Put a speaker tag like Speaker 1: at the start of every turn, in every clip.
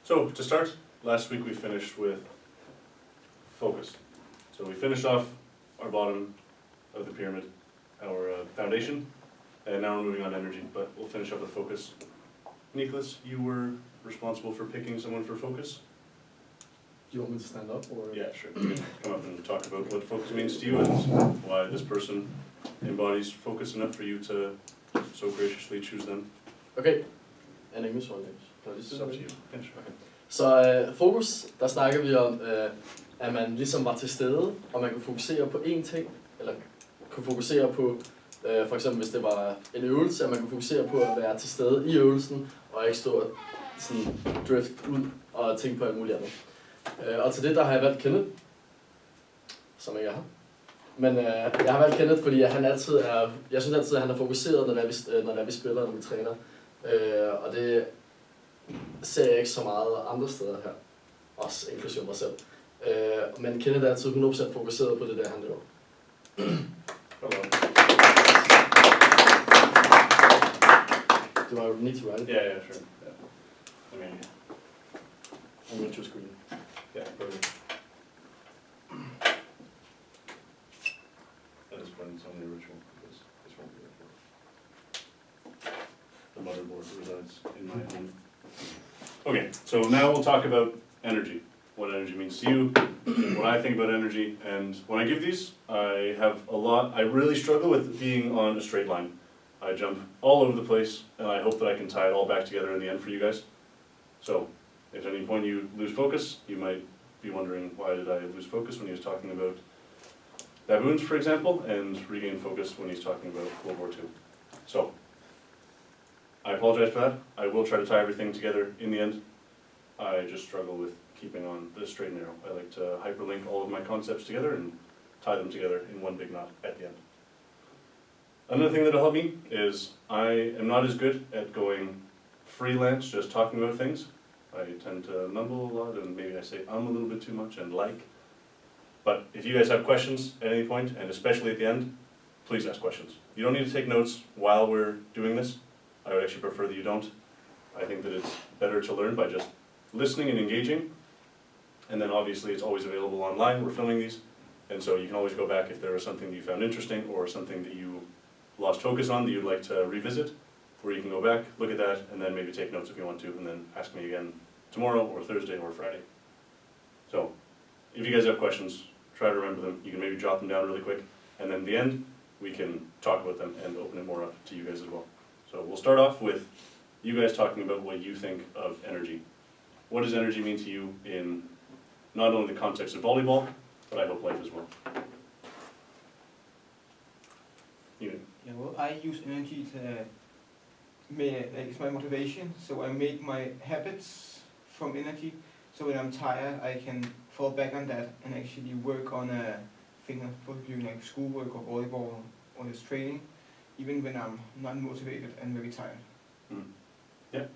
Speaker 1: So to start, last week we finished with focus. So we finished off our bottom of the pyramid, our foundation, and now we're moving on to energy, but we'll finish up with focus. Nicholas, you were responsible for picking someone for focus?
Speaker 2: Do you want me to stand up or?
Speaker 1: Yeah, sure. You can come up and talk about what focus means to you and why this person embodies focus enough for you to so graciously choose them.
Speaker 2: Okay. And English or English?
Speaker 1: It's up to you. Yeah, sure.
Speaker 2: Okay. Så fokus, der snakker vi om, at man ligesom var til stede, og man kunne fokusere på én ting, eller kunne fokusere på, for eksempel hvis det var en øvelse, at man kunne fokusere på at være til stede i øvelsen, og ikke stå og sådan drift ud og tænke på alt muligt andet. Og til det, der har jeg valgt Kenneth, som ikke er her. Men jeg har valgt Kenneth, fordi jeg synes altid, at han er fokuseret, når vi spiller, når vi træner. Og det ser jeg ikke så meget andre steder her. Også inklusive mig selv. Men Kenneth er altid 100% fokuseret på det der, han laver. Do I need to write it?
Speaker 1: Yeah, sure. Yeah. I mean,
Speaker 2: I'm going to screen.
Speaker 1: yeah, perfect. That is when it's only a ritual, because this won't be a ritual. The motherboard resides in my home. Okay, so now we'll talk about energy. What energy means to you, what I think about energy, and when I give these, I really struggle with being on a straight line. I jump all over the place, and I hope that I can tie it all back together in the end for you guys. So, if at any point you lose focus, you might be wondering, why did I lose focus when he was talking about baboons, for example, and regain focus when he's talking about World War II. So, I apologize for that. I will try to tie everything together in the end. I just struggle with keeping on the straight and narrow. I like to hyperlink all of my concepts together and tie them together in one big knot at the end. Another thing that'll help me is I am not as good at going freelance, just talking about things. I tend to mumble a lot and maybe I say a little bit too much and like. But if you guys have questions at any point, and especially at the end, please ask questions. You don't need to take notes while we're doing this. I would actually prefer that you don't. I think that it's better to learn by just listening and engaging. And then obviously it's always available online, we're filming these. And so you can always go back if there was something that you found interesting or something that you lost focus on that you'd like to revisit, where you can go back, look at that, and then maybe take notes if you want to, and then ask me again tomorrow or Thursday or Friday. So, if you guys have questions, try to remember them. You can maybe jot them down really quick, and then at the end, we can talk about them and open it more up to you guys as well. So we'll start off with you guys talking about what you think of energy. What does energy mean to you in not only the context of volleyball, but I hope life as well?
Speaker 3: Yeah, well, I use energy it's my motivation, so I make my habits from energy, so when I'm tired I can fall back on that and actually work on a thing for doing like schoolwork or volleyball or just training, even when I'm not motivated and very tired.
Speaker 1: Yeah.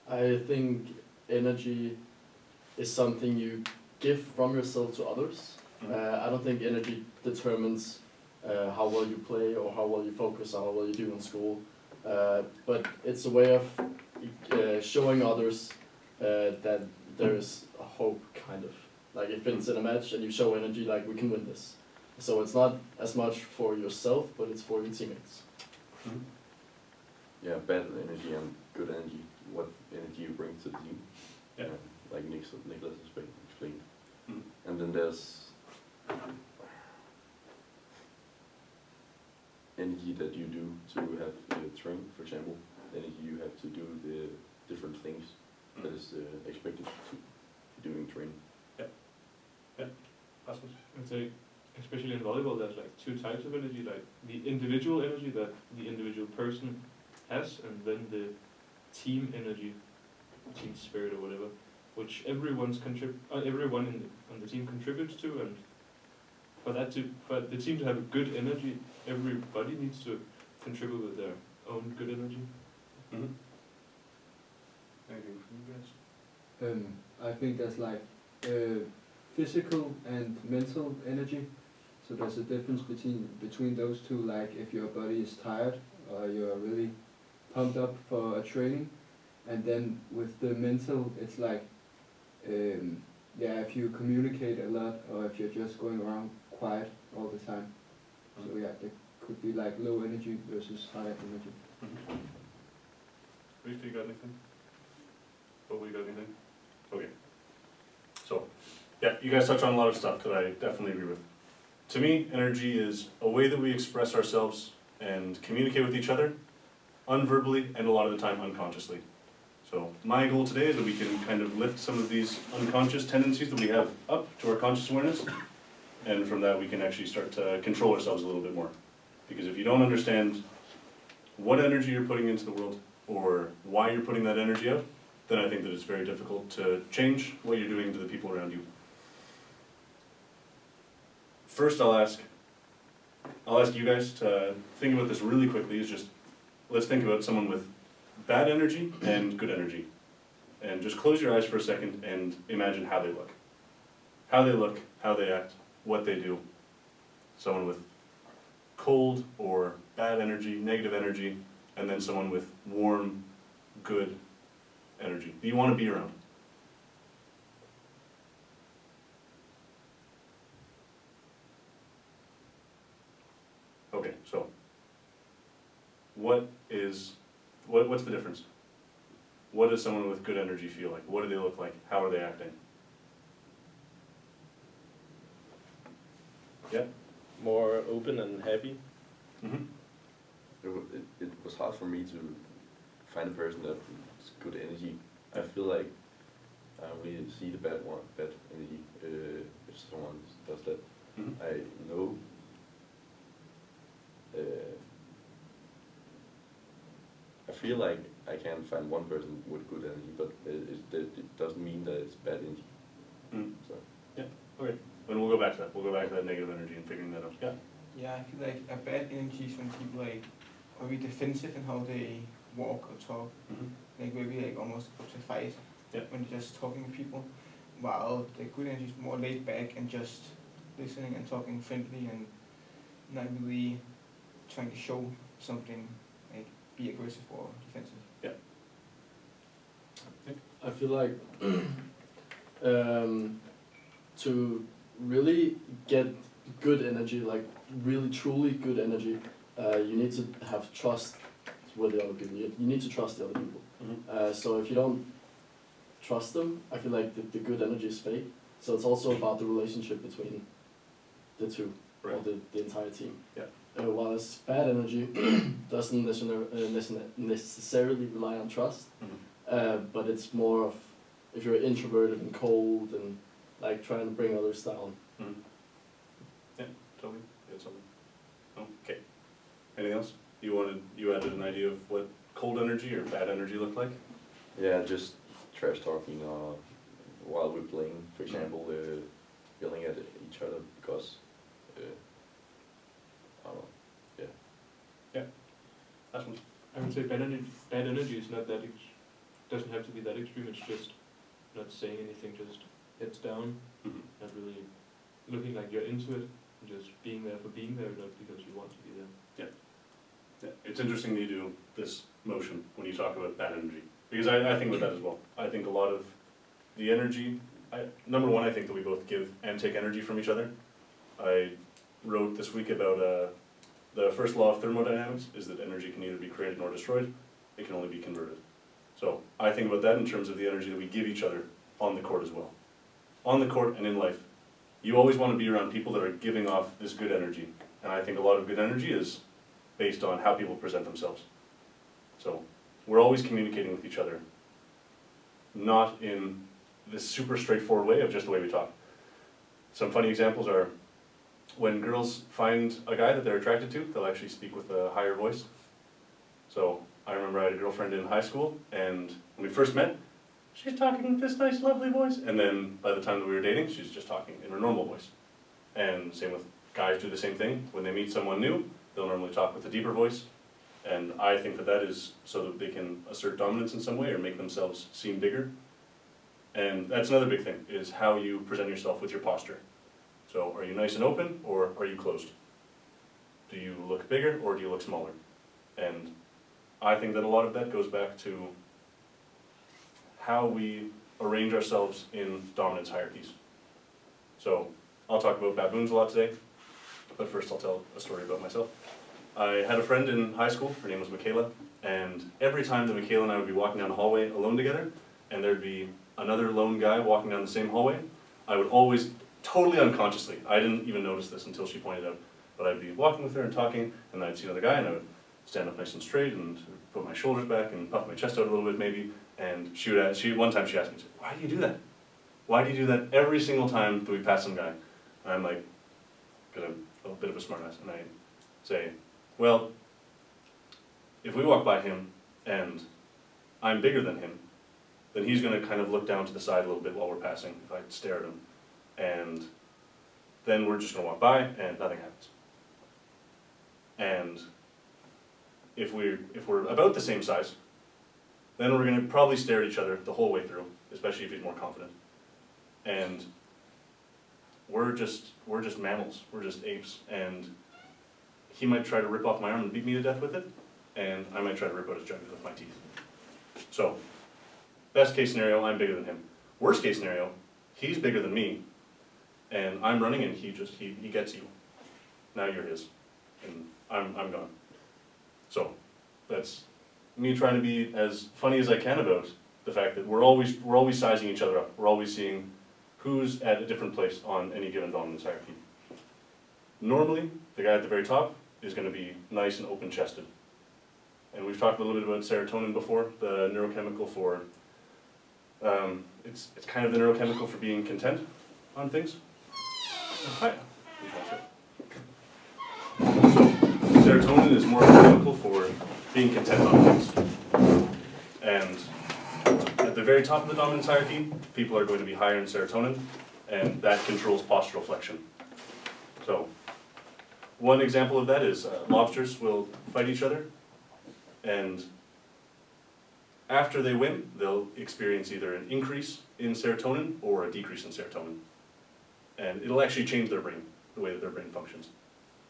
Speaker 2: I think energy is something you give from yourself to others. I don't think energy determines how well you play or how well you focus or how well you do in school. But it's a way of showing others that there is a hope, kind of. Like if it's in a match and you show energy, like we can win this. So it's not as much for yourself, but it's for your teammates.
Speaker 4: Yeah, bad energy and good energy. What energy you bring to the team.
Speaker 1: Yeah.
Speaker 4: Like Nicholas explained.
Speaker 1: Mm-hmm.
Speaker 4: And then there's energy that you do to have train, for example. Energy you have to do the different things that is expected to do in training.
Speaker 1: Rasmus?
Speaker 5: I'd say, especially in volleyball, there's like two types of energy, like the individual energy that the individual person has, and then the team energy, team spirit or whatever, which everyone on the team contributes to, and for the team to have a good energy, everybody needs to contribute with their own good energy.
Speaker 1: Mm-hmm. Anything from you guys?
Speaker 6: I think there's like physical and mental energy. So there's a difference between those two. Like if your body is tired or you're really pumped up for a training, And then with the mental, it's like, yeah, if you communicate a lot or if you're just going around quiet all the time. So yeah, there could be like low energy versus high energy.
Speaker 1: Reece, do you got anything? Oh, we got anything? Okay. So, yeah, you guys touched on a lot of stuff that I definitely agree with. To me, energy is a way that we express ourselves and communicate with each other, unverbally and a lot of the time unconsciously. So my goal today is that we can kind of lift some of these unconscious tendencies that we have up to our conscious awareness, and from that we can actually start to control ourselves a little bit more. Because if you don't understand what energy you're putting into the world, or why you're putting that energy out, then I think that it's very difficult to change what you're doing to the people around you. First, I'll ask you guys to think about this really quickly. Is just, let's think about someone with bad energy and good energy. And just close your eyes for a second and imagine how they look. How they look, how they act, what they do. Someone with cold or bad energy, negative energy, and then someone with warm, good energy that you want to be around. Okay, so what's the difference? What does someone with good energy feel like? What do they look like? How are they acting? Yeah?
Speaker 7: More open and happy.
Speaker 1: Mm-hmm.
Speaker 4: It was hard for me to find a person that has good energy. I feel like I only see the bad energy if someone does that.
Speaker 1: Mm-hmm.
Speaker 4: I know I feel like I can find one person with good energy, but it doesn't mean that it's bad energy.
Speaker 1: Mm.
Speaker 4: So.
Speaker 1: Okay, and we'll go back to that. We'll go back to that negative energy and figuring that out. Yeah.
Speaker 3: Yeah, I feel like a bad energy is when people like are very defensive in how they walk or talk.
Speaker 1: Mm-hmm.
Speaker 3: Like maybe like almost up to fight
Speaker 1: Yeah.
Speaker 3: when they're just talking to people. While the good energy is more laid back and just listening and talking friendly and not really trying to show something, like be aggressive or defensive.
Speaker 2: I feel like to really get good energy, like really truly good energy, you need to have trust with the other people. You need to trust the other people.
Speaker 1: Mm-hmm.
Speaker 2: So if you don't trust them, I feel like the good energy is fake. So it's also about the relationship between the two, or
Speaker 1: Right.
Speaker 2: the entire team.
Speaker 1: Yeah.
Speaker 2: Whilst bad energy doesn't necessarily rely on trust,
Speaker 1: Mm-hmm.
Speaker 2: but it's more of if you're introverted and cold and like trying to bring others down.
Speaker 1: Mm-hmm. Yeah, totally. You had something? No? Okay. Anything else? You added an idea of what cold energy or bad energy looked like?
Speaker 4: Yeah, just trash talking while we're playing, for example, yelling at each other because I don't know.
Speaker 1: That's one.
Speaker 5: I would say bad energy is not that, doesn't have to be that extreme, it's just not saying anything, just heads down,
Speaker 1: Mm-hmm.
Speaker 5: not really looking like you're into it, just being there for being there, not because you want to be there.
Speaker 1: Yeah. It's interesting that you do this motion when you talk about bad energy, because I think about that as well. I think a lot of the energy, number one, I think that we both give and take energy from each other. I wrote this week about the first law of thermodynamics is that energy can neither be created nor destroyed, it can only be converted. So I think about that in terms of the energy that we give each other on the court as well. On the court and in life, you always want to be around people that are giving off this good energy. And I think a lot of good energy is based on how people present themselves. So we're always communicating with each other, not in this super straightforward way of just the way we talk. Some funny examples are when girls find a guy that they're attracted to, they'll actually speak with a higher voice. So I remember I had a girlfriend in high school, and when we first met, she's talking with this nice, lovely voice. And then by the time that we were dating, she's just talking in her normal voice. And same with guys do the same thing. When they meet someone new, they'll normally talk with a deeper voice. And I think that that is so that they can assert dominance in some way or make themselves seem bigger. And that's another big thing, is how you present yourself with your posture. So are you nice and open, or are you closed? Do you look bigger, or do you look smaller? And I think that a lot of that goes back to how we arrange ourselves in dominance hierarchies. So I'll talk about baboons a lot today, but first I'll tell a story about myself. I had a friend in high school, her name was Michaela, and every time that Michaela and I would be walking down the hallway alone together, and there'd be another lone guy walking down the same hallway, I would always, totally unconsciously, I didn't even notice this until she pointed out, but I'd be walking with her and talking, and I'd see another guy, and I would stand up nice and straight, and put my shoulders back, and puff my chest out a little bit maybe, and one time she asked me, why do you do that? Why do you do that every single time that we pass some guy? And I'm like, because I'm a bit of a smartass, and I say, well, if we walk by him, and I'm bigger than him, then he's going to kind of look down to the side a little bit while we're passing, if I stare at him. And then we're just going to walk by, and nothing happens. And if we're about the same size, then we're going to probably stare at each other the whole way through, especially if he's more confident. And we're just mammals, we're just apes, and he might try to rip off my arm and beat me to death with it, and I might try to rip out his jugular with my teeth. So, best case scenario, I'm bigger than him. Worst case scenario, he's bigger than me, and I'm running and he gets you. Now you're his, and I'm gone. So, that's me trying to be as funny as I can about the fact that we're always sizing each other up. We're always seeing who's at a different place on any given dominance hierarchy. Normally, the guy at the very top is going to be nice and open-chested. And we've talked a little bit about serotonin before, the neurochemical for, it's kind of the neurochemical for being content on things. Hi. So, serotonin is more chemical for being content on things. And at the very top of the dominance hierarchy, people are going to be higher in serotonin, and that controls postural flexion. So, one example of that is lobsters will fight each other, and after they win, they'll experience either an increase in serotonin or a decrease in serotonin. And it'll actually change their brain, the way that their brain functions.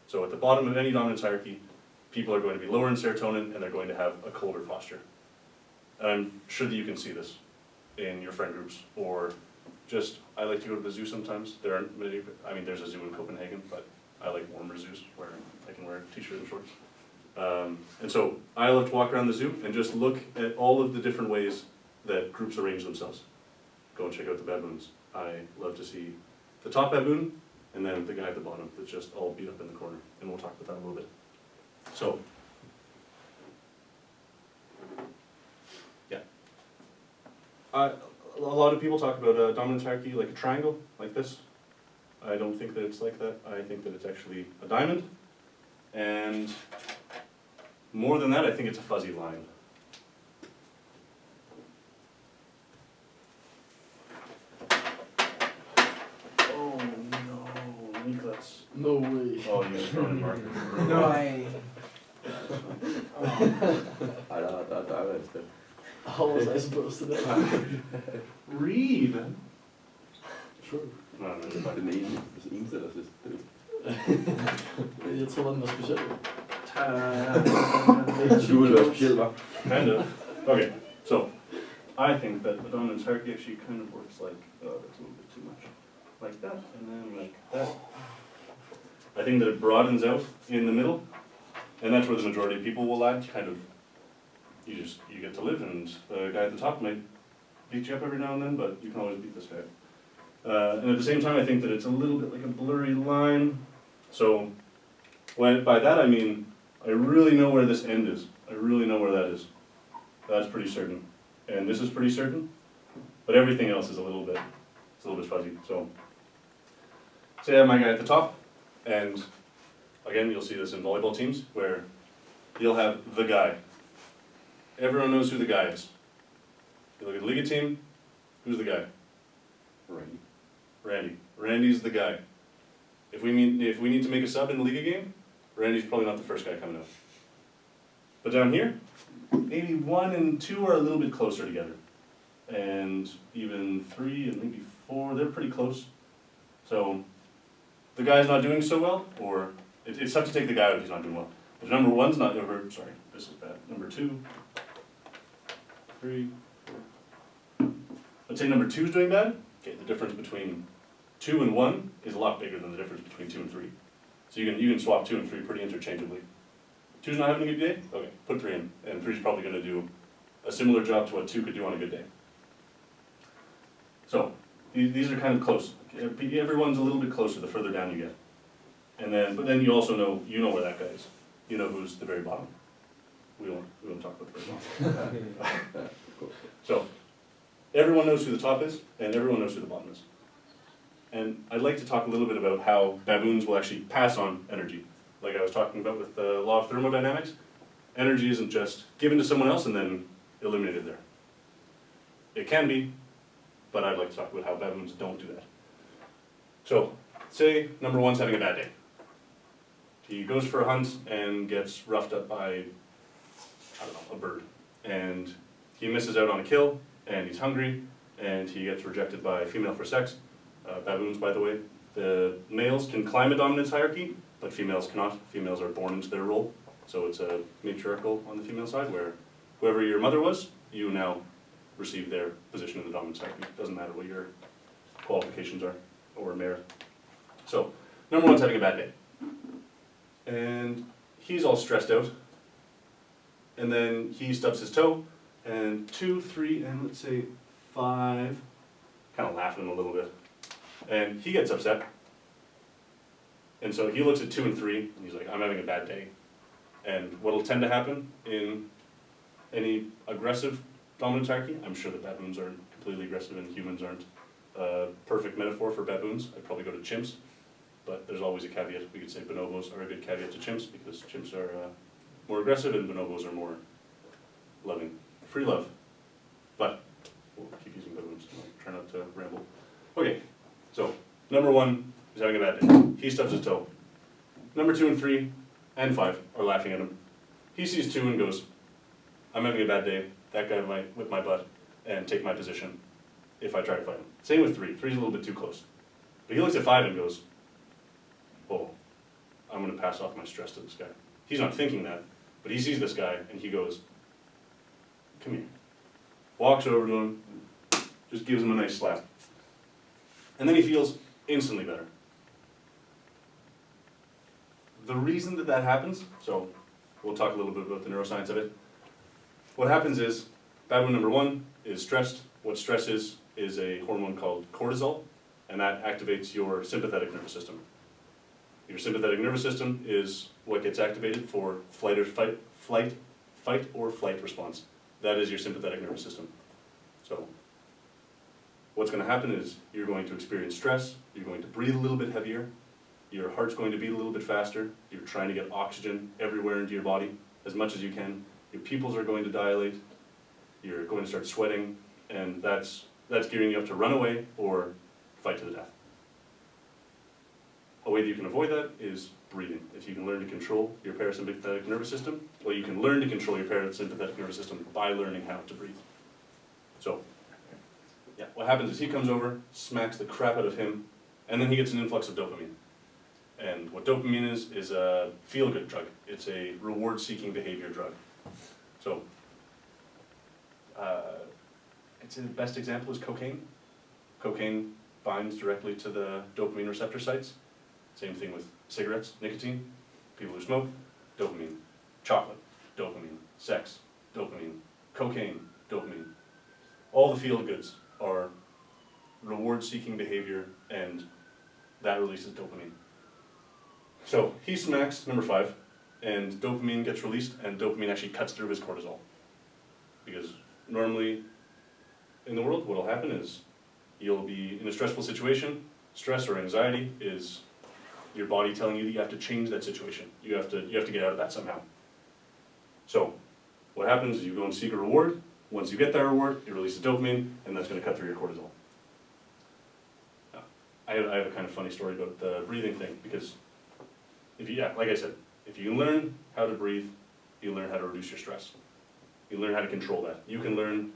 Speaker 1: So at the bottom of any dominance hierarchy, people are going to be lower in serotonin, and they're going to have a colder posture. And I'm sure that you can see this in your friend groups, or just, I like to go to the zoo sometimes. There aren't many, I mean, there's a zoo in Copenhagen, but I like warmer zoos where I can wear a t-shirt and shorts. And so I love to walk around the zoo and just look at all of the different ways that groups arrange themselves. Go and check out the baboons. I love to see the top baboon and then the guy at the bottom that's just all beat up in the corner. And we'll talk about that a little bit. So, yeah. A lot of people talk about a dominance hierarchy like a triangle, like this. I don't think that it's like that. I think that it's actually a diamond. And more than that, I think it's a fuzzy line. Oh no, Niklas.
Speaker 2: No way.
Speaker 1: Oh, you thrown in Marcus.
Speaker 3: No, I.
Speaker 4: Ej, der er et sted.
Speaker 2: How was I supposed to know?
Speaker 1: Read.
Speaker 2: True.
Speaker 1: No, no, it's
Speaker 4: Det er
Speaker 1: fine.
Speaker 4: den eneste, der sidder stille.
Speaker 2: Jeg tror, den var speciel.
Speaker 4: Du ville være speciel, hva'?
Speaker 1: Kind of. Okay, so I think that the dominance hierarchy actually kind of works like, oh, that's a little bit too much. Like that, and then like that. I think that it broadens out in the middle, and that's where the majority of people will lie. Kind of, you get to live, and the guy at the top might beat you up every now and then, but you can always beat this guy. And at the same time, I think that it's a little bit like a blurry line. So, by that I mean, I really know where this end is. I really know where that is. That's pretty certain. And this is pretty certain. But everything else is a little bit fuzzy. So, say I have my guy at the top, and again, you'll see this in volleyball teams, where you'll have the guy. Everyone knows who the guy is. You look at the Liga team, who's the guy?
Speaker 4: Randy.
Speaker 1: Randy. Randy's the guy. If we need to make a sub in the Liga game, Randy's probably not the first guy coming out. But down here, maybe 1 and 2 are a little bit closer together. And even 3 and maybe 4, they're pretty close. So the guy's not doing so well, or it's tough to take the guy out if he's not doing well. But number 1's not over, sorry, this is bad. Number 2, 3, 4. Let's say number 2 is doing bad. Okay, the difference between 2 and 1 is a lot bigger than the difference between 2 and 3. So you can swap 2 and 3 pretty interchangeably. 2's not having a good day? Okay, put 3 in. And 3's probably going to do a similar job to what 2 could do on a good day. So, these are kind of close. Everyone's a little bit closer the further down you get. But then you also know, where that guy is. You know who's the very bottom. We won't talk about the very bottom. So, everyone knows who the top is, and everyone knows who the bottom is. And I'd like to talk a little bit about how baboons will actually pass on energy. Like I was talking about with the law of thermodynamics, energy isn't just given to someone else and then eliminated there. It can be, but I'd like to talk about how baboons don't do that. So, say number 1's having a bad day. He goes for a hunt and gets roughed up by, I don't know, a bird. And he misses out on a kill, and he's hungry, and he gets rejected by a female for sex. Baboons, by the way, the males can climb a dominance hierarchy, but females cannot. Females are born into their role. So it's a matriarchal on the female side, where whoever your mother was, you now receive their position in the dominance hierarchy. It doesn't matter what your qualifications are, or merit. So, number 1's having a bad day. And he's all stressed out. And then he stubs his toe, and 2, 3, and let's say 5, kind of laughing a little bit. And he gets upset. And so he looks at 2 and 3, and he's like, I'm having a bad day. And what'll tend to happen in any aggressive dominance hierarchy, I'm sure that baboons aren't completely aggressive and humans aren't a perfect metaphor for baboons. I'd probably go to chimps, but there's always a caveat. We could say bonobos are a good caveat to chimps, because chimps are more aggressive and bonobos are more loving. Free love. But we'll keep using baboons. I'll try not to ramble. Okay, so number 1 is having a bad day. He stubs his toe. Number 2 and 3 and 5 are laughing at him. He sees 2 and goes, I'm having a bad day. That guy might whip my butt and take my position if I try to fight him. Same with 3. 3's a little bit too close. But he looks at 5 and goes, oh, I'm going to pass off my stress to this guy. He's not thinking that, but he sees this guy and he goes, come here. Walks over to him, just gives him a nice slap. And then he feels instantly better. The reason that that happens, so we'll talk a little bit about the neuroscience of it. What happens is, baboon number 1 is stressed. What stress is a hormone called cortisol, and that activates your sympathetic nervous system. Your sympathetic nervous system is what gets activated for fight or flight response. That is your sympathetic nervous system. So, what's going to happen is you're going to experience stress, you're going to breathe a little bit heavier, your heart's going to beat a little bit faster, you're trying to get oxygen everywhere into your body as much as you can, your pupils are going to dilate, you're going to start sweating, and that's gearing you up to run away or fight to the death. A way that you can avoid that is breathing. If you can learn to control your parasympathetic nervous system, well, you can learn to control your parasympathetic nervous system by learning how to breathe. So, yeah, what happens is he comes over, smacks the crap out of him, and then he gets an influx of dopamine. And what dopamine is a feel-good drug. It's a reward-seeking behavior drug. So, I'd say the best example is cocaine. Cocaine binds directly to the dopamine receptor sites. Same thing with cigarettes, nicotine. People who smoke, dopamine. Chocolate, dopamine. Sex, dopamine. Cocaine, dopamine. All the feel goods are reward-seeking behavior, and that releases dopamine. So he smacks number 5, and dopamine gets released, and dopamine actually cuts through his cortisol. Because normally in the world, what will happen is you'll be in a stressful situation. Stress or anxiety is your body telling you that you have to change that situation. You have to get out of that somehow. So what happens is you go and seek a reward. Once you get that reward, it releases dopamine, and that's going to cut through your cortisol. Now, I have a kind of funny story about the breathing thing, because like I said, if you learn how to breathe, you learn how to reduce your stress. You learn how to control that. You can learn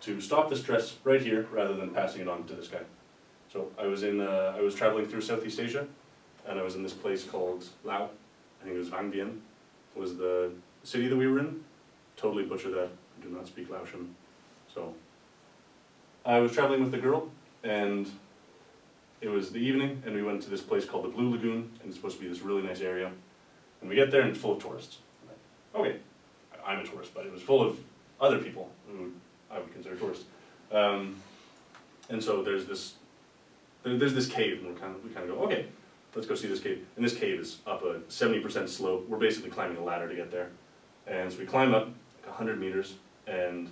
Speaker 1: to stop the stress right here rather than passing it on to this guy. So I was traveling through Southeast Asia, and I was in this place called Lao. I think it was Vang Vieng was the city that we were in. Totally butchered that. I do not speak Laotian. So I was traveling with the girl, and it was the evening, and we went to this place called the Blue Lagoon, and it's supposed to be this really nice area. And we get there, and it's full of tourists. Okay, I'm a tourist, but it was full of other people who I would consider tourists. And so there's this cave, and we kind of go, okay, let's go see this cave. And this cave is up a 70% slope. We're basically climbing a ladder to get there. And so we climb up like 100 meters, and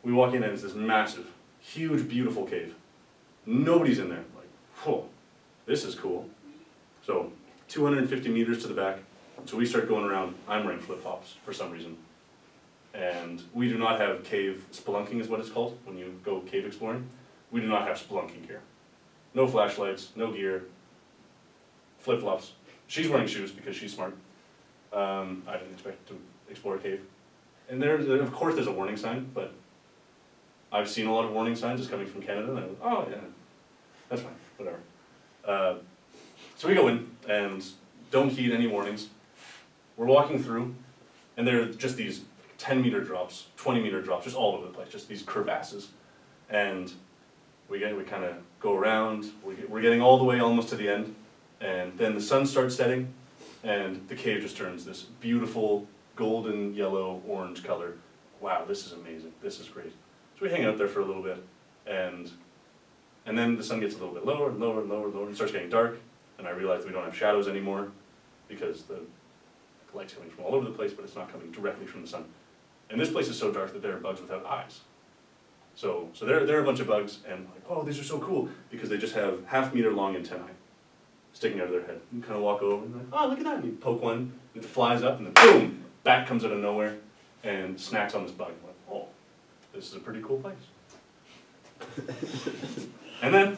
Speaker 1: we walk in, and it's this massive, huge, beautiful cave. Nobody's in there. Like, whoa, this is cool. So 250 meters to the back. So we start going around. I'm wearing flip-flops for some reason. And we do not have cave spelunking is what it's called when you go cave exploring. We do not have spelunking here. No flashlights, no gear, flip-flops. She's wearing shoes because she's smart. I didn't expect to explore a cave. And of course there's a warning sign, but I've seen a lot of warning signs just coming from Canada, and I go, oh yeah, that's fine, whatever. So we go in, and don't heed any warnings. We're walking through, and there are just these 10-meter drops, 20-meter drops, just all over the place, just these crevasses. And we kind of go around, we're getting all the way almost to the end, and then the sun starts setting, and the cave just turns this beautiful golden, yellow, orange color. Wow, this is amazing, this is great. So we hang out there for a little bit, and then the sun gets a little bit lower and lower and lower and lower, and it starts getting dark, and I realize we don't have shadows anymore, because the light's coming from all over the place, but it's not coming directly from the sun. And this place is so dark that there are bugs without eyes. So there are a bunch of bugs, and like, oh, these are so cool, because they just have half-meter long antennae sticking out of their head. You kind of walk over, and like, oh, look at that, and you poke one, and it flies up, and then boom, bat comes out of nowhere, and snacks on this bug. I'm like, oh, this is a pretty cool place. And then,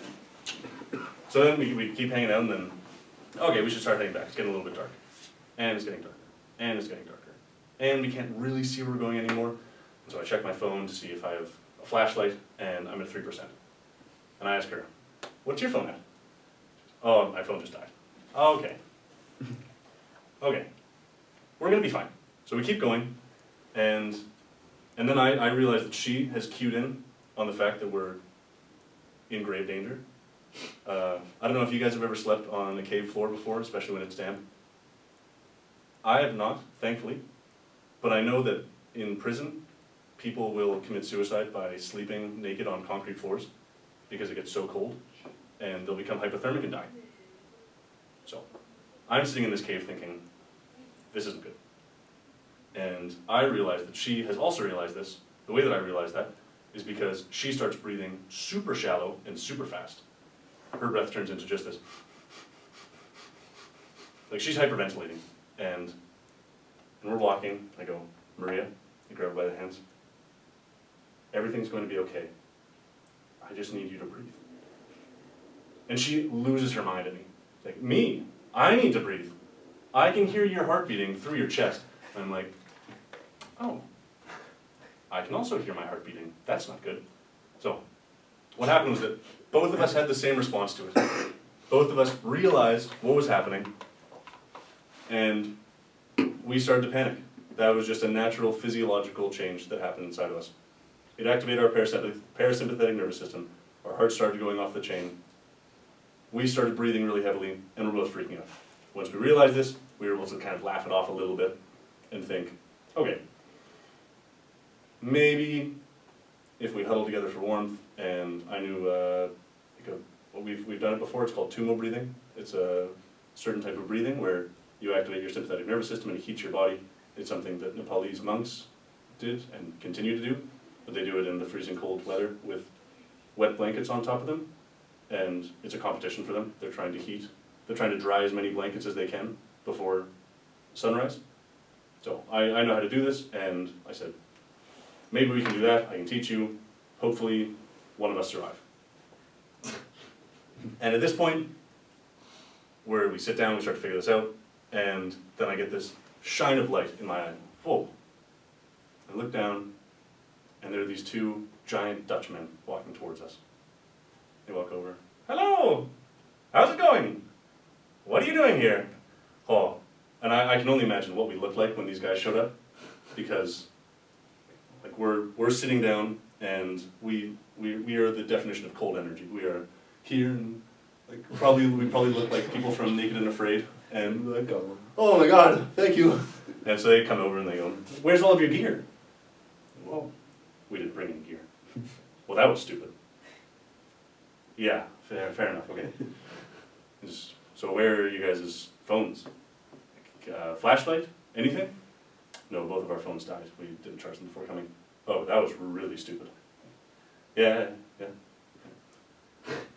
Speaker 1: so then we keep hanging out, and then, okay, we should start heading back. It's getting a little bit dark. And it's getting darker. And it's getting darker. And we can't really see where we're going anymore. And so I check my phone to see if I have a flashlight, and I'm at 3%. And I ask her, what's your phone at? Oh, my phone just died. Oh, okay. Okay. We're gonna be fine. So we keep going, and then I realize that she has cued in on the fact that we're in grave danger. I don't know if you guys have ever slept on a cave floor before, especially when it's damp. I have not, thankfully, but I know that in prison, people will commit suicide by sleeping naked on concrete floors because it gets so cold, and they'll become hypothermic and die. So, I'm sitting in this cave thinking, this isn't good. And I realize that she has also realized this. The way that I realize that is because she starts breathing super shallow and super fast. Her breath turns into just this. Like, she's hyperventilating. And we're walking, I go, Maria, I grab her by the hands. Everything's going to be okay. I just need you to breathe. And she loses her mind at me. It's like, me? I need to breathe. I can hear your heart beating through your chest. And I'm like, oh, I can also hear my heart beating. That's not good. So, what happened was that both of us had the same response to it. Both of us realized what was happening, and we started to panic. That was just a natural physiological change that happened inside of us. It activated our parasympathetic nervous system. Our hearts started going off the chain. We started breathing really heavily, and we're both freaking out. Once we realized this, we were able to kind of laugh it off a little bit and think, okay, maybe if we huddle together for warmth, and I knew we've done it before, it's called tumo breathing. It's a certain type of breathing where you activate your sympathetic nervous system and it heats your body. It's something that Nepalese monks did and continue to do, but they do it in the freezing cold weather with wet blankets on top of them, and it's a competition for them. They're trying to dry as many blankets as they can before sunrise. So I know how to do this, and I said, maybe we can do that, I can teach you, hopefully one of us survive. And at this point, where we sit down, we start to figure this out, and then I get this shine of light in my eye. Whoa. I look down, and there are these two giant Dutchmen walking towards us. They walk over. Hello! How's it going? What are you doing here? Oh, and I can only imagine what we looked like when these guys showed up, because like we're sitting down, and we are the definition of cold energy. We are here, and like we probably look like people from Naked and Afraid, and like, oh my God, thank you. And so they come over and they go, "Where's all of your gear?" Well, we didn't bring any gear. Well, that was stupid. Yeah, fair enough. Okay. So where are you guys' phones? Flashlight? Anything? No, both of our phones died. We didn't charge them before coming. Oh, that was really stupid. Yeah.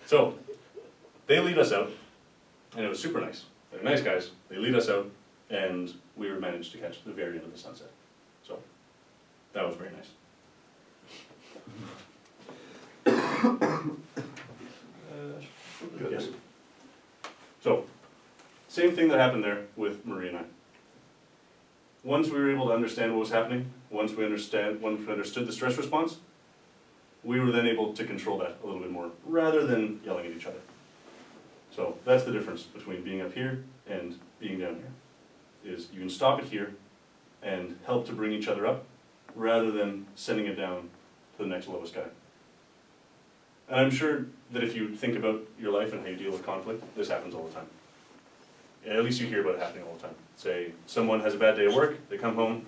Speaker 1: So, they lead us out, and it was super nice. They're nice guys. They lead us out, and we were managed to catch the very end of the sunset. So, that was very nice. Yes. So, same thing that happened there with Marie and I. Once we were able to understand what was happening, once we understood the stress response, we were then able to control that a little bit more, rather than yelling at each other. So that's the difference between being up here and being down here, is you can stop it here and help to bring each other up, rather than sending it down to the next lowest guy. And I'm sure that if you think about your life and how you deal with conflict, this happens all the time. At least you hear about it happening all the time. Say, someone has a bad day at work, they come home,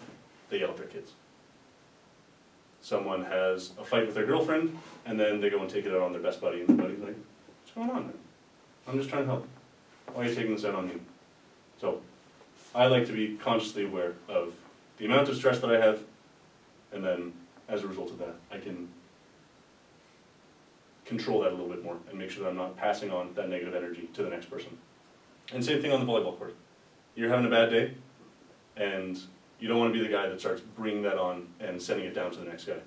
Speaker 1: they yell at their kids. Someone has a fight with their girlfriend, and then they go and take it out on their best buddy, and the buddy's like, "What's going on, man? I'm just trying to help. Why are you taking this out on me?" So, I like to be consciously aware of the amount of stress that I have, and then, as a result of that, I can control that a little bit more, and make sure that I'm not passing on that negative energy to the next person. And same thing on the volleyball court. You're having a bad day, and you don't want to be the guy that starts bringing that on and sending it down to the next guy.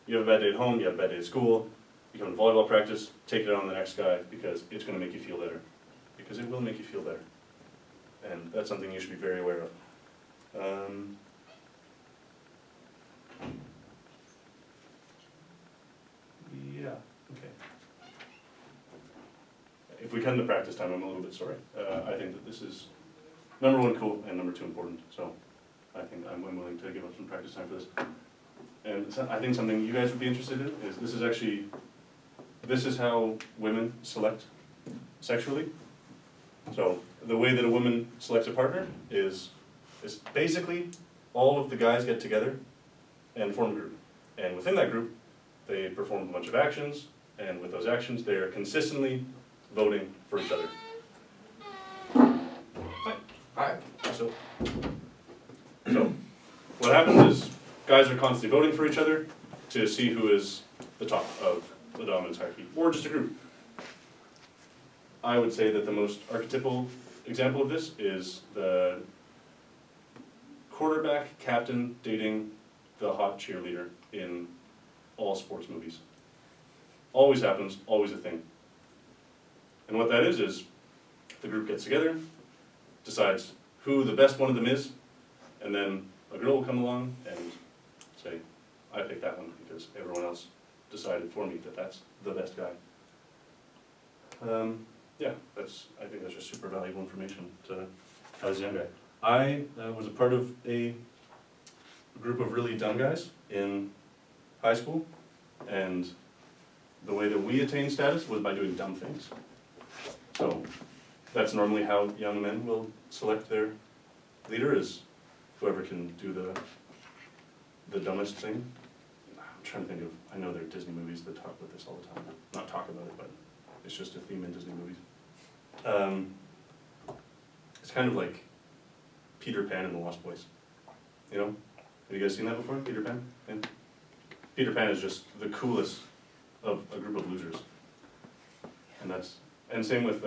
Speaker 1: You have a bad day at home, you have a bad day at school, you come to volleyball practice, take it on the next guy, because it's going to make you feel better. Because it will make you feel better. And that's something you should be very aware of. Yeah, okay. If we come to practice time, I'm a little bit sorry. I think that this is, number one, cool, and number two, important. So I think I'm willing to give up some practice time for this. And I think something you guys would be interested in is this is how women select sexually. So the way that a woman selects a partner is basically all of the guys get together and form a group. And within that group, they perform a bunch of actions, and with those actions, they are consistently voting for each other.
Speaker 2: Hi.
Speaker 1: So what happens is guys are constantly voting for each other to see who is the top of the dominance hierarchy, or just a group. I would say that the most archetypal example of this is the quarterback captain dating the hot cheerleader in all sports movies. Always happens, always a thing. And what that is the group gets together, decides who the best one of them is, and then a girl will come along and say, "I picked that one because everyone else decided for me that that's the best guy." Yeah, I think that's just super valuable information to as a young guy. I was a part of a group of really dumb guys in high school, and the way that we attained status was by doing dumb things. So that's normally how young men will select their leader, is whoever can do the dumbest thing. I'm trying to think of, I know there are Disney movies that talk about this all the time. Not talk about it, but it's just a theme in Disney movies. It's kind of like Peter Pan and the Lost Boys. You know? Have you guys seen that before, Peter Pan? Yeah. Peter Pan is just the coolest of a group of losers. And same with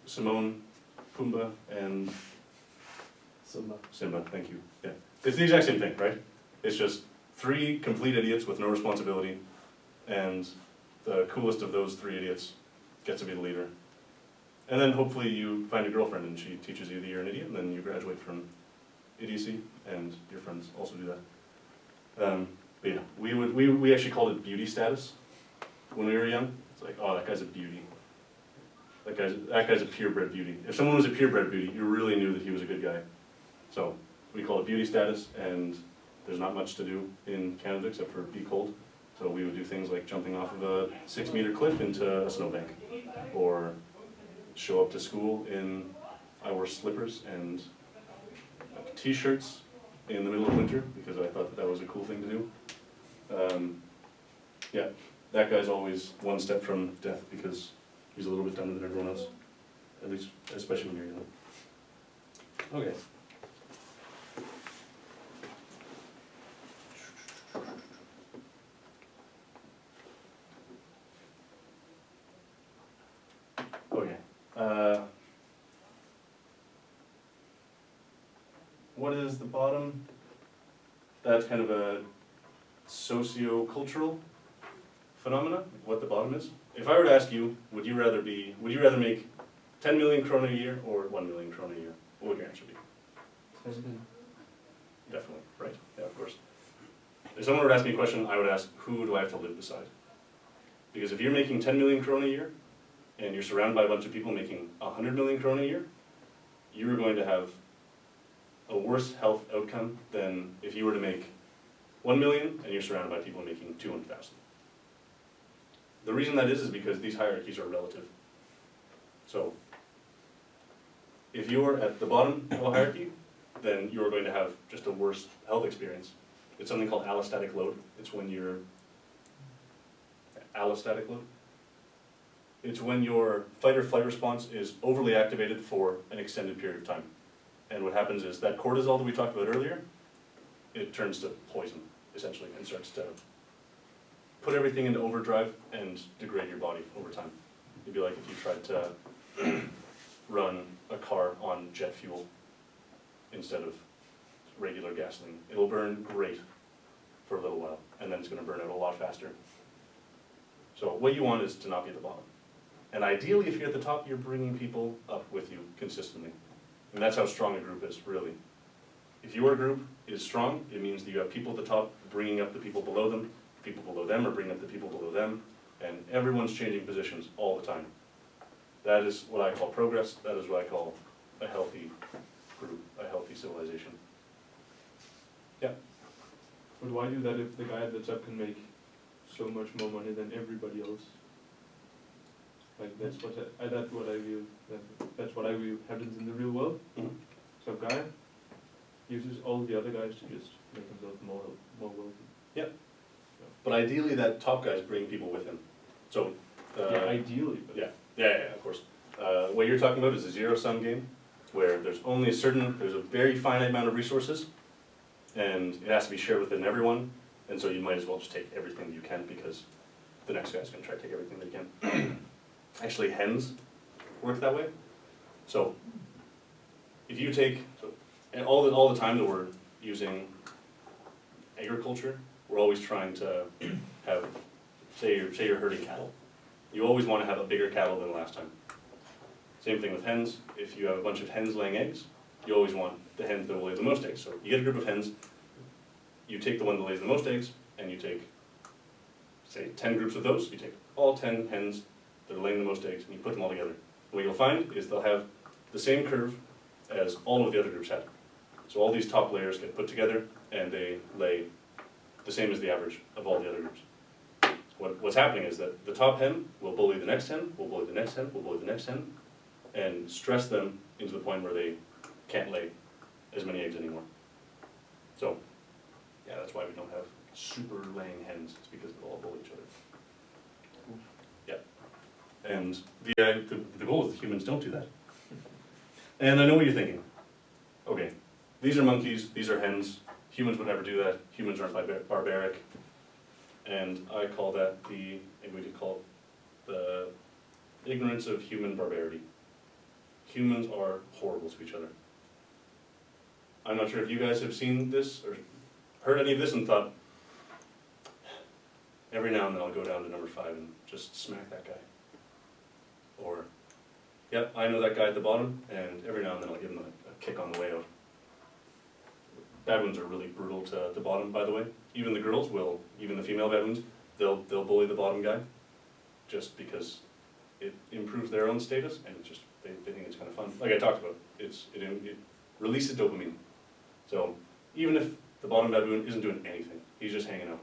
Speaker 1: Simone, Pumbaa, and Simba, thank you. Yeah. It's the exact same thing, right? It's just three complete idiots with no responsibility, and the coolest of those three idiots gets to be the leader. And then hopefully you find a girlfriend and she teaches you that you're an idiot, and then you graduate from idiocy, and your friends also do that. But yeah, we actually called it beauty status when we were young. It's like, oh, that guy's a beauty. That guy's a purebred beauty. If someone was a purebred beauty, you really knew that he was a good guy. So we call it beauty status, and there's not much to do in Canada except for be cold. So we would do things like jumping off of a 6-meter cliff into a snowbank, or show up to school in, I wore slippers and t-shirts in the middle of winter because I thought that that was a cool thing to do. Yeah, that guy's always one step from death because he's a little bit dumber than everyone else, at least, especially when you're young. Okay. Okay. What is the bottom? That's kind of a socio-cultural phenomena, what the bottom is. If I were to ask you, would you rather make 10 million krona a year or 1 million krona a year? What would your answer be? Definitely, right? Yeah, of course. If someone were to ask me a question, I would ask, who do I have to live beside? Because if you're making 10 million krona a year, and you're surrounded by a bunch of people making 100 million krona a year, you're going to have a worse health outcome than if you were to make 1 million and you're surrounded by people making 200,000. The reason that is because these hierarchies are relative. So, if you're at the bottom of a hierarchy, then you're going to have just a worse health experience. It's something called allostatic load. It's when your allostatic load. It's when your fight or flight response is overly activated for an extended period of time. And what happens is that cortisol that we talked about earlier, it turns to poison, essentially, and starts to put everything into overdrive and degrade your body over time. It'd be like if you tried to run a car on jet fuel instead of regular gasoline. It'll burn great for a little while, and then it's going to burn out a lot faster. So what you want is to not be at the bottom. And ideally, if you're at the top, you're bringing people up with you consistently. And that's how strong a group is, really. If your group is strong, it means that you have people at the top bringing up the people below them are bringing up the people below them, and everyone's changing positions all the time. That is what I call progress. That is what I call a healthy group, a healthy civilization. Yeah.
Speaker 5: But why do that if the guy at the top can make so much more money than everybody else? Like that's what I view. That's what I view happens in the real world.
Speaker 1: Mhm.
Speaker 5: So a guy uses all the other guys to just make himself more wealthy.
Speaker 1: But ideally, that top guy's bringing people with him. So,
Speaker 5: Yeah, ideally. But
Speaker 1: yeah, of course. What you're talking about is a zero-sum game, where there's a very finite amount of resources, and it has to be shared within everyone, and so you might as well just take everything that you can, because the next guy's gonna try to take everything that he can. Actually, hens work that way. So, if you take, and all the time that we're using agriculture, we're always trying to have, say you're herding cattle. You always want to have a bigger cattle than last time. Same thing with hens. If you have a bunch of hens laying eggs, you always want the hen that will lay the most eggs. So you get a group of hens, you take the one that lays the most eggs, and you take, say, 10 groups of those. You take all 10 hens that are laying the most eggs, and you put them all together. What you'll find is they'll have the same curve as all of the other groups had. So all these top layers get put together, and they lay the same as the average of all the other groups. What's happening is that the top hen will bully the next hen, will bully the next hen, will bully the next hen, and stress them into the point where they can't lay as many eggs anymore. So, yeah, that's why we don't have super laying hens. It's because they'll all bully each other. Yeah. And the goal is that humans don't do that. And I know what you're thinking. Okay, these are monkeys, these are hens. Humans would never do that. Humans aren't barbaric. And I call that maybe we could call it the ignorance of human barbarity. Humans are horrible to each other. I'm not sure if you guys have seen this or heard any of this and thought, every now and then I'll go down to number 5 and just smack that guy. Or, yep, I know that guy at the bottom, and every now and then I'll give him a kick on the way out. Baboons are really brutal to the bottom, by the way. Even the girls will, even the female baboons, they'll bully the bottom guy just because it improves their own status, and it's just, they think it's kind of fun. Like I talked about, it releases dopamine. So even if the bottom baboon isn't doing anything, he's just hanging out.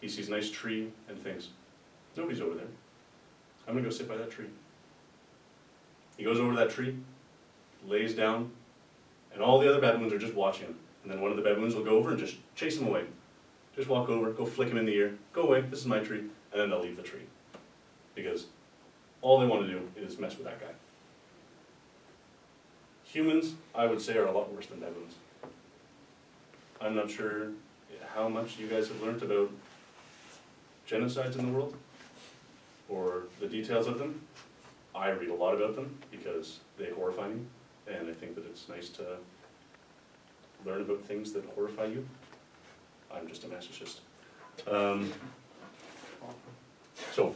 Speaker 1: he sees a nice tree and thinks, nobody's over there. I'm gonna go sit by that tree. He goes over to that tree, lays down, and all the other baboons are just watching him. And then one of the baboons will go over and just chase him away. Just walk over, go flick him in the ear, go away, this is my tree, and then they'll leave the tree. Because all they want to do is mess with that guy. Humans, I would say, are a lot worse than baboons. I'm not sure how much you guys have learned about genocides in the world, or the details of them. I read a lot about them because they horrify me, and I think that it's nice to learn about things that horrify you. I'm just a masochist. So,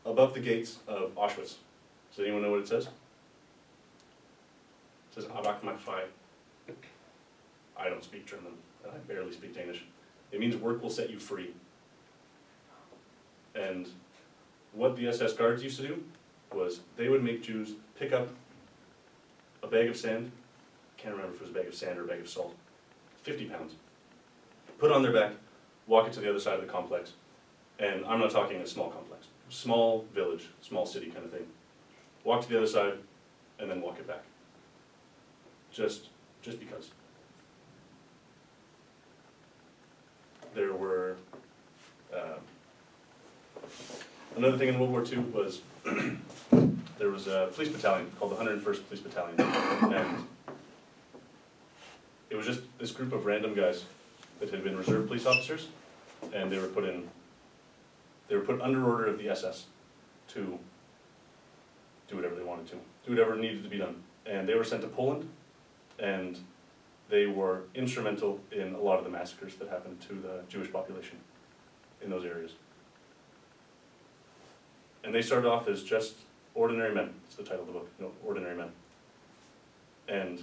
Speaker 1: above the gates of Auschwitz, does anyone know what it says? It says Abach macht frei. I don't speak German, and I barely speak Danish. It means work will set you free. And what the SS guards used to do was they would make Jews pick up a bag of sand, can't remember if it was a bag of sand or a bag of salt, 50 pounds, put it on their back, walk it to the other side of the complex, and I'm not talking a small complex, small village, small city kind of thing. Walk to the other side, and then walk it back. Just because. There were, another thing in World War II was, there was a police battalion called the 101st Police Battalion, and it was just this group of random guys that had been reserve police officers, and they were put under order of the SS to do whatever they wanted to, do whatever needed to be done. And they were sent to Poland, and they were instrumental in a lot of the massacres that happened to the Jewish population in those areas. And they started off as just ordinary men. It's the title of the book, Ordinary Men. And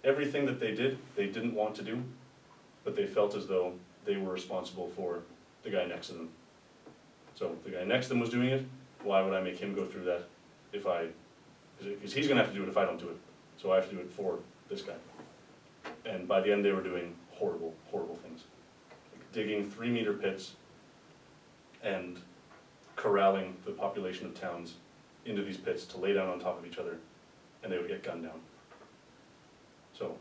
Speaker 1: everything that they did, they didn't want to do, but they felt as though they were responsible for the guy next to them. So the guy next to them was doing it, why would I make him go through that because he's gonna have to do it if I don't do it. So I have to do it for this guy. And by the end they were doing horrible, horrible things. Like digging 3-meter pits and corralling the population of towns into these pits to lay down on top of each other, and they would get gunned down. So,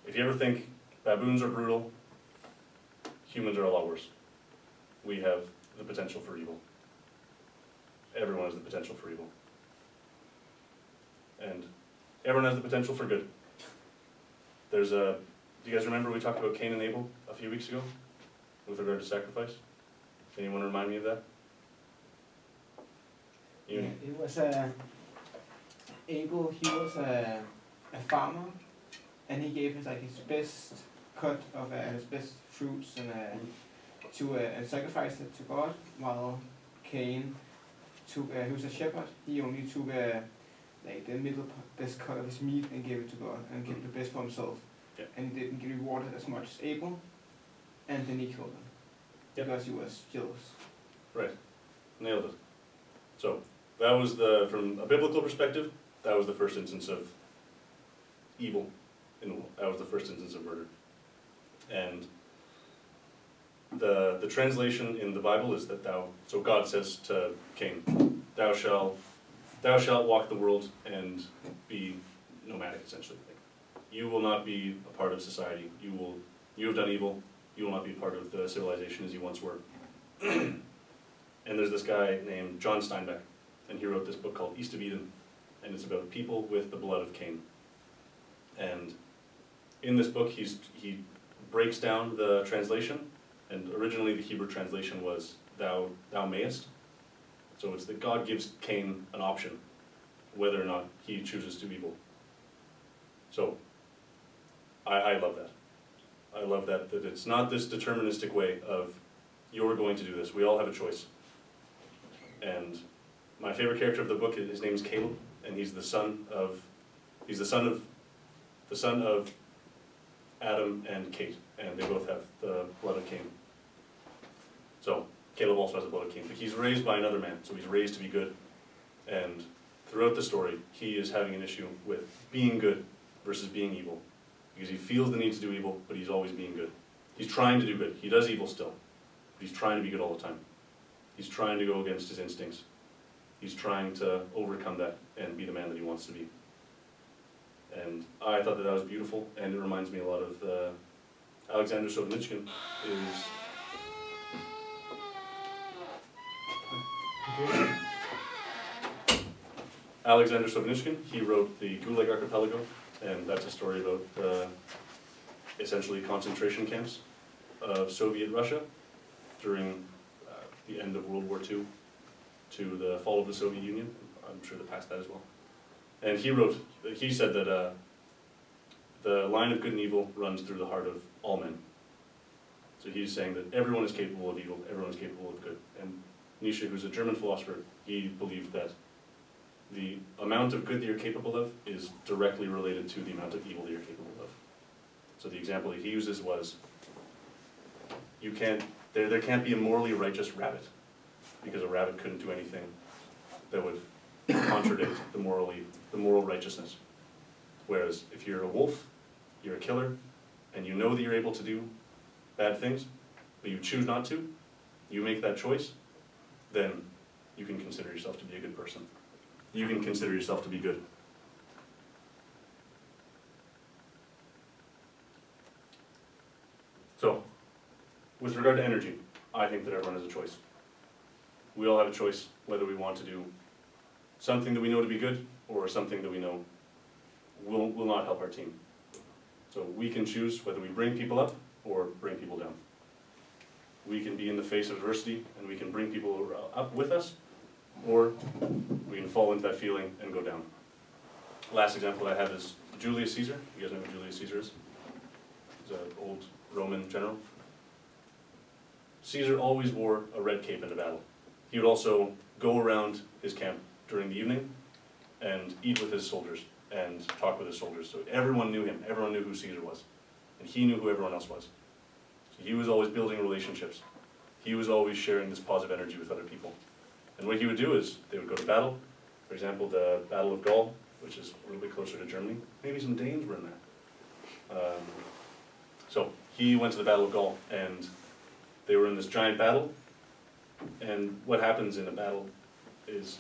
Speaker 1: if you ever think baboons are brutal, humans are a lot worse. We have the potential for evil. Everyone has the potential for evil. And everyone has the potential for good. Do you guys remember we talked about Cain and Abel a few weeks ago with regard to sacrifice? Anyone remind me of that?
Speaker 3: Yeah, it was Abel, he was a farmer, and he gave his best cut of his best fruits and sacrificed it to God, while Cain took, he was a shepherd, he only took the best cut of his meat and gave it to God, and kept the best for himself.
Speaker 1: Yeah.
Speaker 3: And he didn't get rewarded as much as Abel, and then he killed him, because he was jealous.
Speaker 1: Right, nailed it. So, that was from a biblical perspective, that was the first instance of evil in the world. That was the first instance of murder. And the translation in the Bible is that so God says to Cain, thou shalt walk the world and be nomadic, essentially. You will not be a part of society. You have done evil. You will not be a part of the civilization as you once were. And there's this guy named John Steinbeck, and he wrote this book called East of Eden, and it's about people with the blood of Cain. And in this book, he breaks down the translation, and originally the Hebrew translation was thou mayest. So it's that God gives Cain an option, whether or not he chooses to do evil. So, I love that. I love that it's not this deterministic way of, you're going to do this. We all have a choice. And my favorite character of the book, his name is Caleb, and he's the son of Adam and Kate, and they both have the blood of Cain. So, Caleb also has the blood of Cain, but he's raised by another man, so he's raised to be good. And throughout the story, he is having an issue with being good versus being evil. because he feels the need to do evil, but he's always being good. He's trying to do good. He does evil still, but he's trying to be good all the time. He's trying to go against his instincts. He's trying to overcome that and be the man that he wants to be. And I thought that that was beautiful, and it reminds me a lot of Alexander Solzhenitsyn is... Alexander Solzhenitsyn, he wrote the Gulag Archipelago, and that's a story about essentially concentration camps of Soviet Russia during the end of World War II to the fall of the Soviet Union. I'm sure they passed that as well. And he said that the line of good and evil runs through the heart of all men. So he's saying that everyone is capable of evil, everyone is capable of good. And Nietzsche, who's a German philosopher, he believed that the amount of good that you're capable of is directly related to the amount of evil that you're capable of. So the example that he uses was, there can't be a morally righteous rabbit, because a rabbit couldn't do anything that would contradict the moral righteousness. Whereas if you're a wolf, you're a killer, and you know that you're able to do bad things, but you choose not to, you make that choice, then you can consider yourself to be a good person. You can consider yourself to be good. So, with regard to energy, I think that everyone has a choice. We all have a choice whether we want to do something that we know to be good or something that we know will not help our team. So we can choose whether we bring people up or bring people down. We can be in the face of adversity and we can bring people up with us, or we can fall into that feeling and go down. Last example I have is Julius Caesar. You guys know who Julius Caesar is? He's an old Roman general. Caesar always wore a red cape into battle. He would also go around his camp during the evening and eat with his soldiers and talk with his soldiers. So everyone knew him, everyone knew who Caesar was. And he knew who everyone else was. So he was always building relationships. He was always sharing this positive energy with other people. And what he would do is, they would go to battle. For example, the Battle of Gaul, which is a little bit closer to Germany. Maybe some Danes were in there. So he went to the Battle of Gaul, and they were in this giant battle. And what happens in a battle is,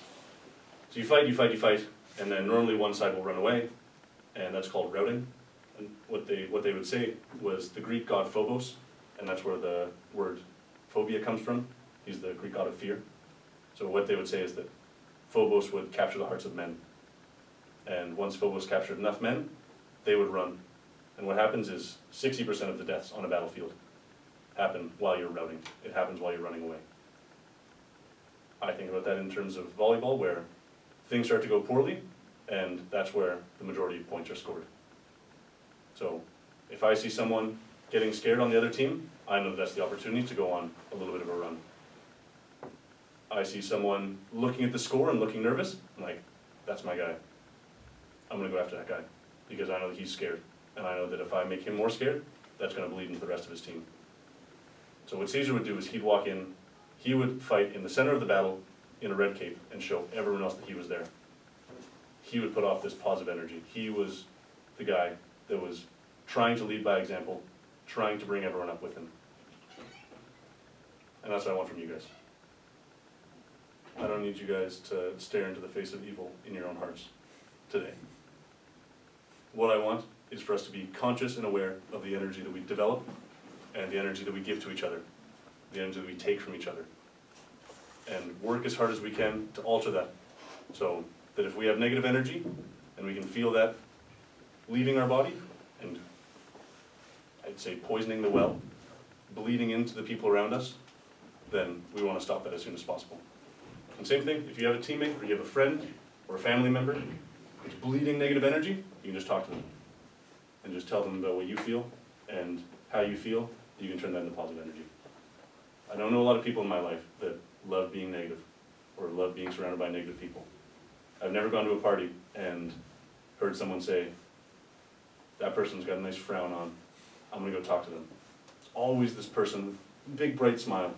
Speaker 1: so you fight, and then normally one side will run away, and that's called routing. And what they would say was the Greek god Phobos, and that's where the word phobia comes from. He's the Greek god of fear. So what they would say is that Phobos would capture the hearts of men. And once Phobos captured enough men, they would run. And what happens is 60% of the deaths on a battlefield happen while you're routing. It happens while you're running away. I think about that in terms of volleyball, where things start to go poorly, and that's where the majority of points are scored. So if I see someone getting scared on the other team, I know that's the opportunity to go on a little bit of a run. I see someone looking at the score and looking nervous, I'm like, that's my guy. I'm gonna go after that guy, because I know that he's scared. And I know that if I make him more scared, that's gonna bleed into the rest of his team. So what Caesar would do is he'd walk in, he would fight in the center of the battle in a red cape and show everyone else that he was there. He would put off this positive energy. He was the guy that was trying to lead by example, trying to bring everyone up with him. And that's what I want from you guys. I don't need you guys to stare into the face of evil in your own hearts today. What I want is for us to be conscious and aware of the energy that we develop and the energy that we give to each other, the energy that we take from each other, and work as hard as we can to alter that, so that if we have negative energy and we can feel that leaving our body and, I'd say, poisoning the well, bleeding into the people around us, then we want to stop that as soon as possible. And same thing, if you have a teammate or you have a friend or a family member who's bleeding negative energy, you can just talk to them and just tell them about what you feel and how you feel. You can turn that into positive energy. I don't know a lot of people in my life that love being negative or love being surrounded by negative people. I've never gone to a party and heard someone say, that person's got a nice frown on, I'm gonna go talk to them. It's always this person with a big bright smile.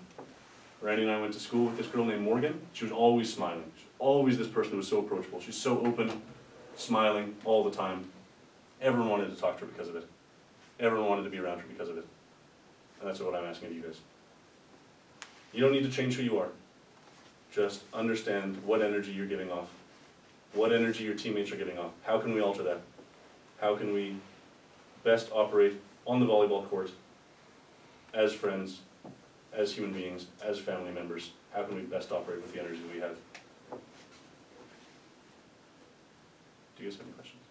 Speaker 1: Randy and I went to school with this girl named Morgan. She was always smiling. She was always this person who was so approachable. She's so open, smiling all the time. Everyone wanted to talk to her because of it. everyone wanted to be around her because of it. And that's what I'm asking of you guys. You don't need to change who you are. Just understand what energy you're giving off, what energy your teammates are giving off. How can we alter that? How can we best operate on the volleyball court as friends, as human beings, as family members? How can we best operate with the energy we have? Do you guys have any questions?